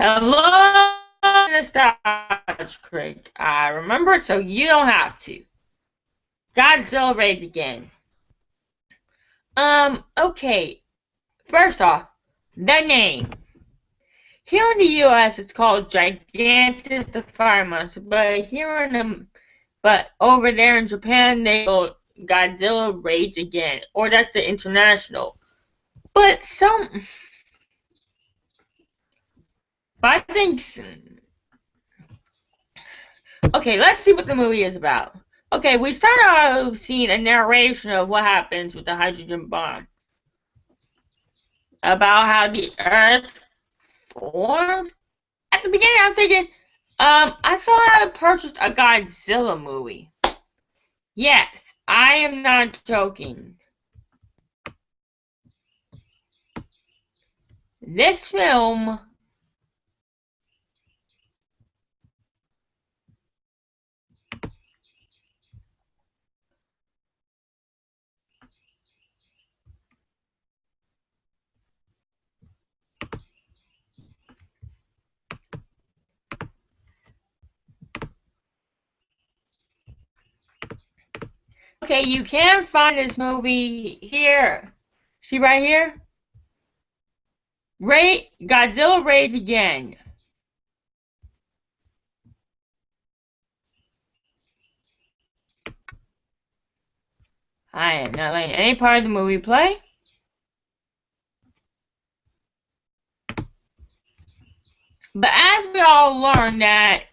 Hello, Nostalgia Creek. I remember it so you don't have to. Godzilla raids again. Okay. First off, the name. Here in the U.S., it's called Gigantus the Fire Monster, but over there in Japan, they go Godzilla raids again, or that's the international. But I think. Okay, let's see what the movie is about. Okay, we start out seeing a narration of what happens with the hydrogen bomb. About how the Earth formed. At the beginning, I'm thinking, I thought I purchased a Godzilla movie. Yes, I am not joking. This film Okay, you can find this movie here. See right here? Godzilla Rage Again. I am not letting any part of the movie play. But as we all learned that,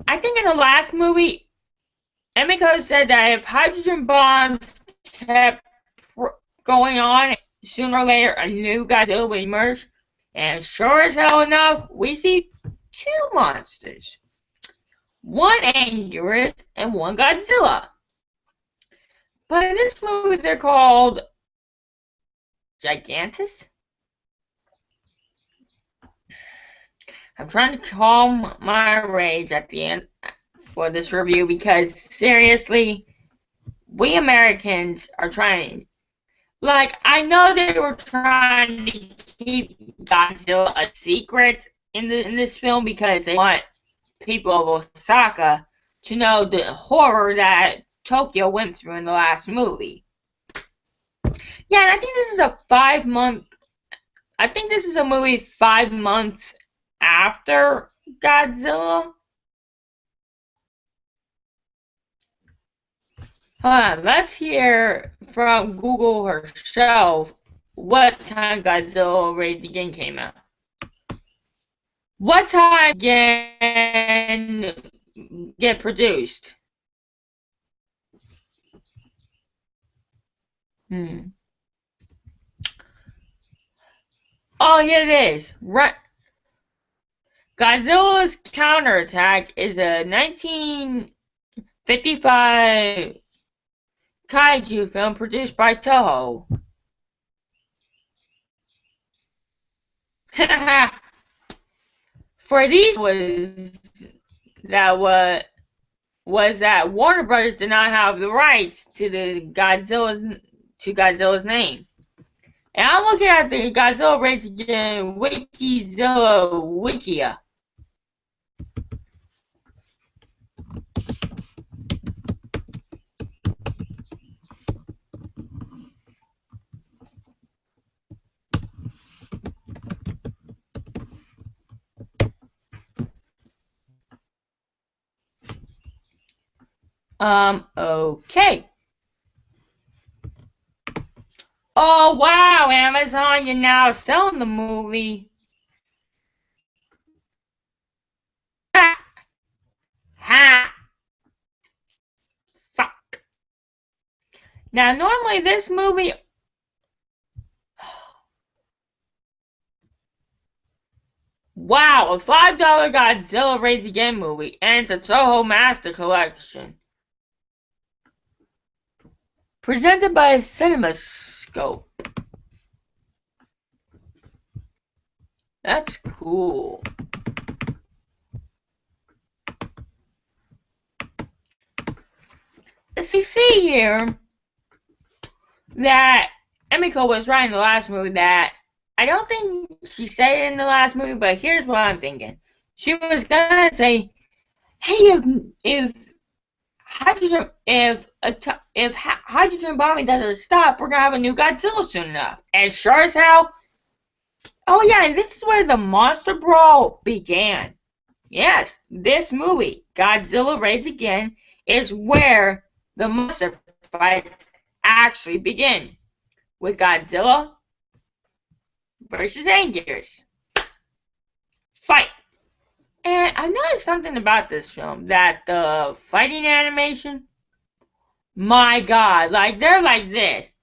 I think in the last movie, Emiko said that if hydrogen bombs kept going on, sooner or later a new Godzilla would emerge. And sure as hell enough, we see two monsters. One Anguirus and one Godzilla. But in this movie they're called Gigantus? I'm trying to calm my rage at the end for this review because seriously, we Americans are trying. Like, I know they were trying to keep Godzilla a secret in this film because they want people of Osaka to know the horror that Tokyo went through in the last movie. Yeah, and I think this is a 5-month. I think this is a movie 5 months after Godzilla. Let's hear from Google herself what time Godzilla Rage Again came out. What time again get produced? Oh, yeah, it is. Right. Godzilla's Counterattack is a 1955 kaiju film produced by Toho. For these was that Warner Brothers did not have the rights to Godzilla's name. And I'm looking at the Godzilla Rage Again Wikizilla Wikia. Okay. Oh, wow, Amazon, you're now selling the movie. Ha! Ha! Fuck. Now, normally this movie... Wow, a $5 Godzilla Raids Again movie, and it's a Toho Master Collection. Presented by CinemaScope. That's cool. So you see here that Emiko was right in the last movie that I don't think she said it in the last movie, but here's what I'm thinking. She was gonna say, "Hey, if hydrogen if hydrogen bombing doesn't stop, we're gonna have a new Godzilla soon enough." And sure as hell, oh yeah, and this is where the monster brawl began. Yes, this movie, Godzilla Raids Again, is where the monster fights actually begin, with Godzilla versus Anguirus. Fight. And I noticed something about this film, that the fighting animation, my god, like they're like this.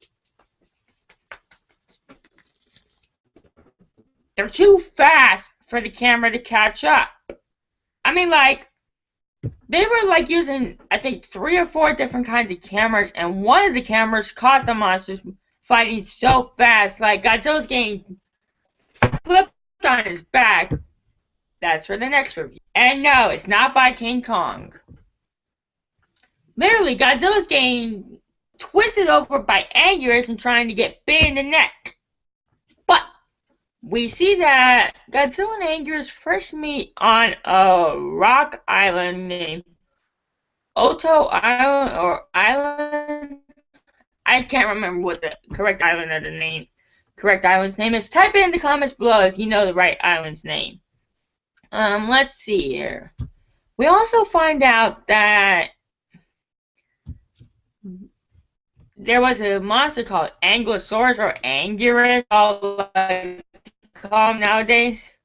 They're too fast for the camera to catch up. I mean, like, they were like using, I think, 3 or 4 different kinds of cameras, and one of the cameras caught the monsters fighting so fast, like Godzilla's getting flipped on his back. That's for the next review. And no, it's not by King Kong. Literally, Godzilla's getting twisted over by Anguirus and trying to get bit in the neck. But we see that Godzilla and Anguirus first meet on a rock island named Oto Island or Island. I can't remember what the correct island's name is. Type it in the comments below if you know the right island's name. Let's see here. We also find out that there was a monster called Ankylosaurus or Anguirus, like call them nowadays.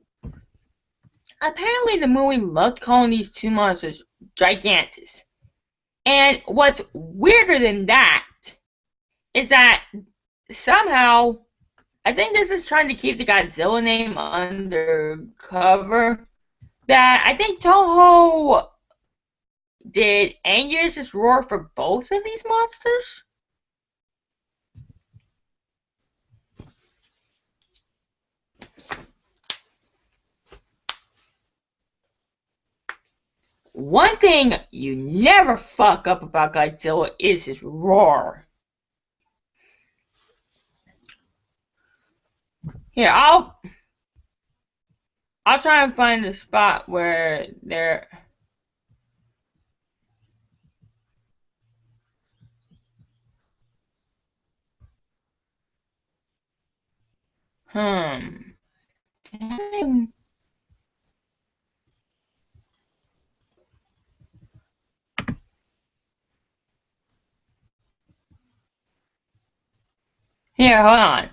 Apparently, the movie loved calling these two monsters Gigantus. And what's weirder than that is that somehow, I think this is trying to keep the Godzilla name undercover, that I think Toho did Anguirus' roar for both of these monsters. One thing you never fuck up about Godzilla is his roar. Here, I'll try and find the spot where they're. Damn. Here, hold on.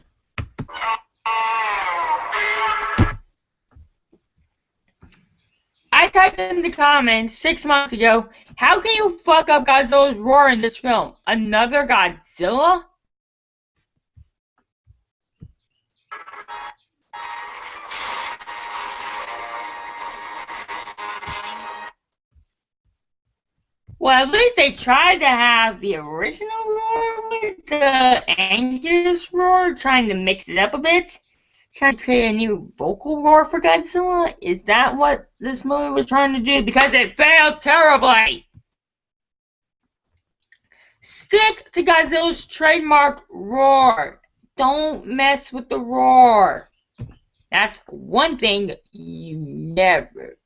I typed in the comments 6 months ago, how can you fuck up Godzilla's roar in this film? Another Godzilla? Well, at least they tried to have the original roar with the Anguirus roar, trying to mix it up a bit. Trying to create a new vocal roar for Godzilla? Is that what this movie was trying to do? Because it failed terribly! Stick to Godzilla's trademark roar. Don't mess with the roar. That's one thing you never,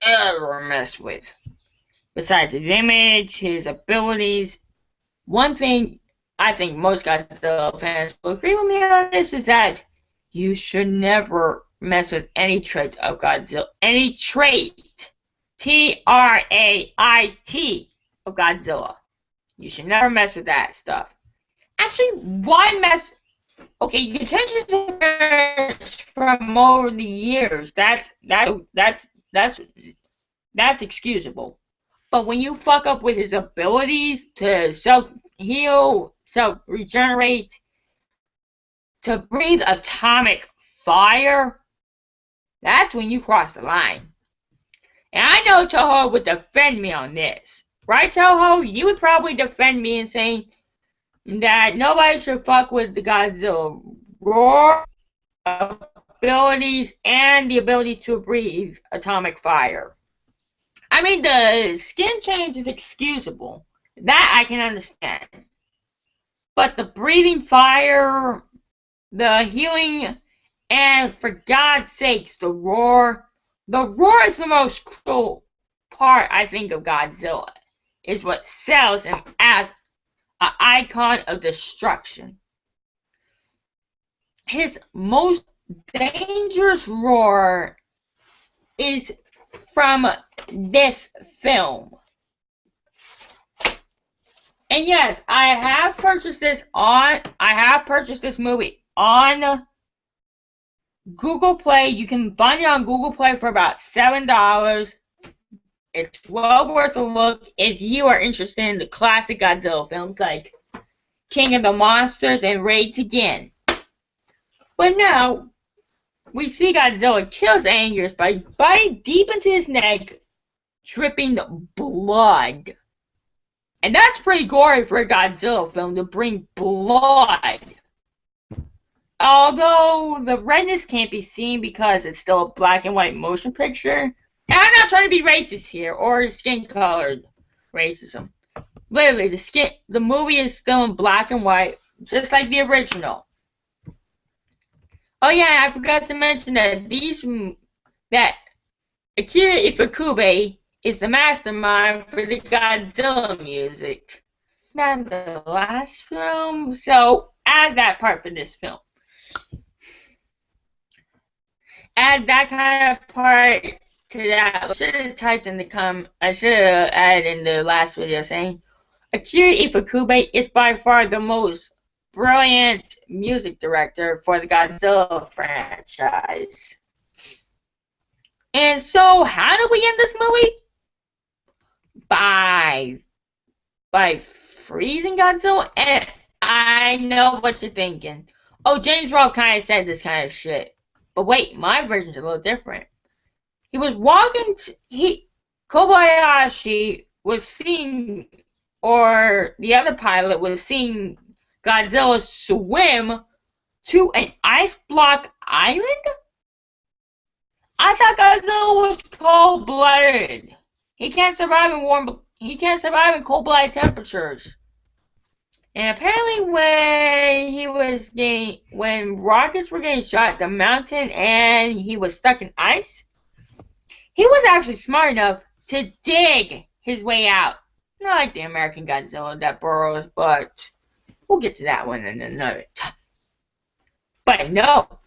ever mess with. Besides his image, his abilities, one thing I think most Godzilla fans will agree with me on this is that you should never mess with any trait of Godzilla. Any trait. Trait of Godzilla. You should never mess with that stuff. Actually, why mess? Okay, you can change his appearance from over the years. That's excusable. But when you fuck up with his abilities to self-heal, self-regenerate, to breathe atomic fire, that's when you cross the line. And I know Toho would defend me on this. Right, Toho? You would probably defend me in saying that nobody should fuck with the Godzilla roar abilities and the ability to breathe atomic fire. I mean, the skin change is excusable. That I can understand. But the breathing fire, the healing And for God's sakes, the roar is the most cool part, I think, of Godzilla. Is what sells him as an icon of destruction. His most dangerous roar is from this film. And yes, I have purchased this movie on Google Play. You can find it on Google Play for about $7. It's well worth a look if you are interested in the classic Godzilla films like King of the Monsters and Rage Again. But now, we see Godzilla kills Angus by biting deep into his neck, dripping blood. And that's pretty gory for a Godzilla film to bring blood. Although the redness can't be seen because it's still a black and white motion picture. And I'm not trying to be racist here or skin colored racism. Literally, the movie is still in black and white, just like the original. Oh yeah, I forgot to mention that Akira Ifukube is the mastermind for the Godzilla music. Not the last film, so add that part for this film. Add that kind of part to that. I should have typed in the I should have added in the last video saying Akira Ifukube is by far the most brilliant music director for the Godzilla franchise. And so, how do we end this movie? By freezing Godzilla? And I know what you're thinking. Oh, James Rolfe kind of said this kind of shit. But wait, my version's a little different. He was walking, Kobayashi was seeing, or the other pilot was seeing Godzilla swim to an ice block island? I thought Godzilla was cold-blooded. He can't survive in cold-blooded temperatures. And apparently when rockets were getting shot at the mountain and he was stuck in ice, he was actually smart enough to dig his way out. Not like the American Godzilla that burrows, but we'll get to that one in another time. But no,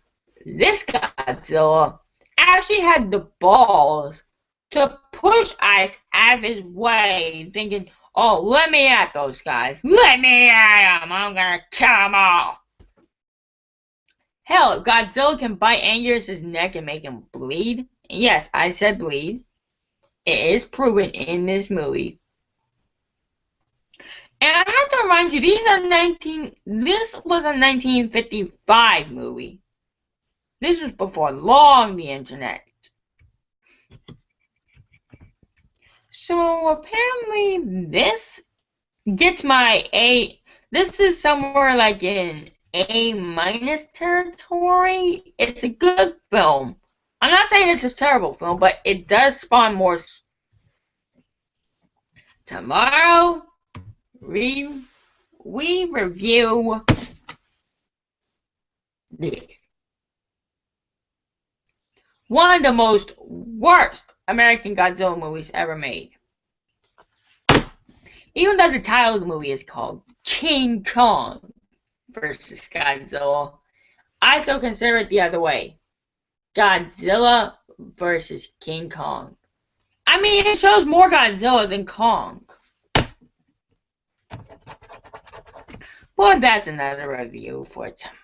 this Godzilla actually had the balls to push ice out of his way, thinking, oh, let me at those guys. Let me at them. I'm gonna kill them all. Hell, if Godzilla can bite Angus's neck and make him bleed, and yes, I said bleed, it is proven in this movie. And I have to remind you, this was a 1955 movie. This was before long the internet. So apparently this gets my A. This is somewhere like in A- territory. It's a good film. I'm not saying it's a terrible film, but it does spawn more. Tomorrow, we review one of the most worst American Godzilla movies ever made. Even though the title of the movie is called King Kong versus Godzilla, I still consider it the other way. Godzilla versus King Kong. I mean, it shows more Godzilla than Kong. But that's another review for tomorrow.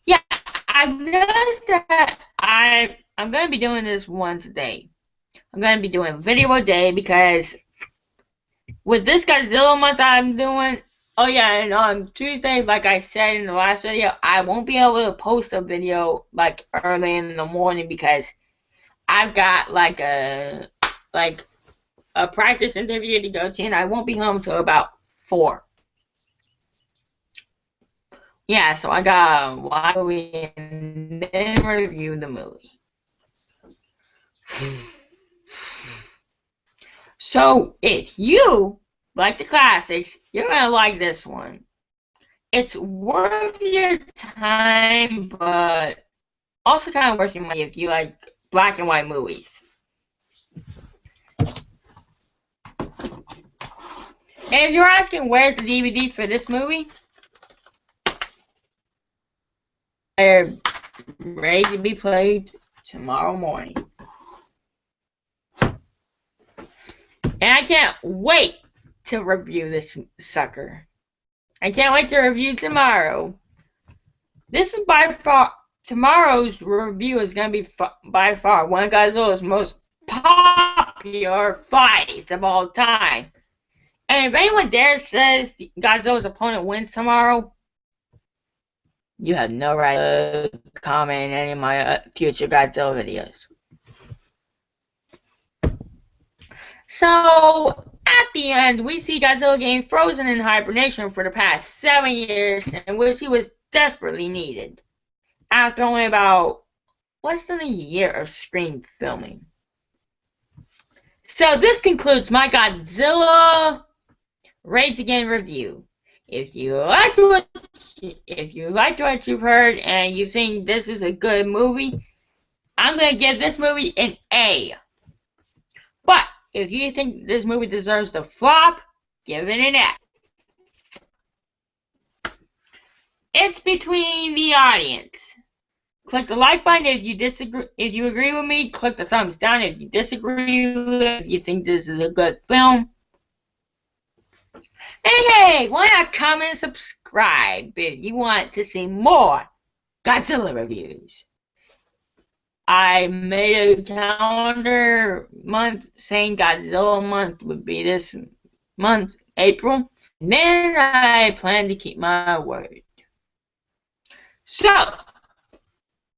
Yeah, I've noticed that I'm going to be doing this once a day. I'm going to be doing a video a day because with this Godzilla month I'm doing, oh yeah, and on Tuesday, like I said in the last video, I won't be able to post a video like early in the morning because I've got like a practice interview to go to, and I won't be home till about 4. Yeah, so I gotta watch the movie and then review the movie. So if you like the classics, you're gonna like this one. It's worth your time, but also kind of worth your money if you like black and white movies. And if you're asking where's the DVD for this movie, they're ready to be played tomorrow morning. And I can't wait to review this sucker. I can't wait to review tomorrow. This is by far, tomorrow's review is going to be by far one of Godzilla's most popular fights of all time. And if anyone dare says Godzilla's opponent wins tomorrow, you have no right to comment in any of my future Godzilla videos. So, at the end, we see Godzilla getting frozen in hibernation for the past 7 years, in which he was desperately needed, after only about less than a year of screen filming. So, this concludes my Godzilla Rage Again review. If you liked what you've heard and you think this is a good movie, I'm going to give this movie an A. But if you think this movie deserves to flop, give it an F. It's between the audience. Click the like button if you disagree. If you agree with me, click the thumbs down if you disagree with it. If you think this is a good film. And hey, why not comment and subscribe if you want to see more Godzilla reviews. I made a calendar month saying Godzilla month would be this month, April. And then I plan to keep my word. So,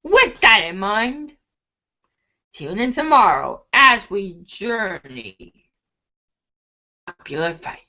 with that in mind, tune in tomorrow as we journey popular fight.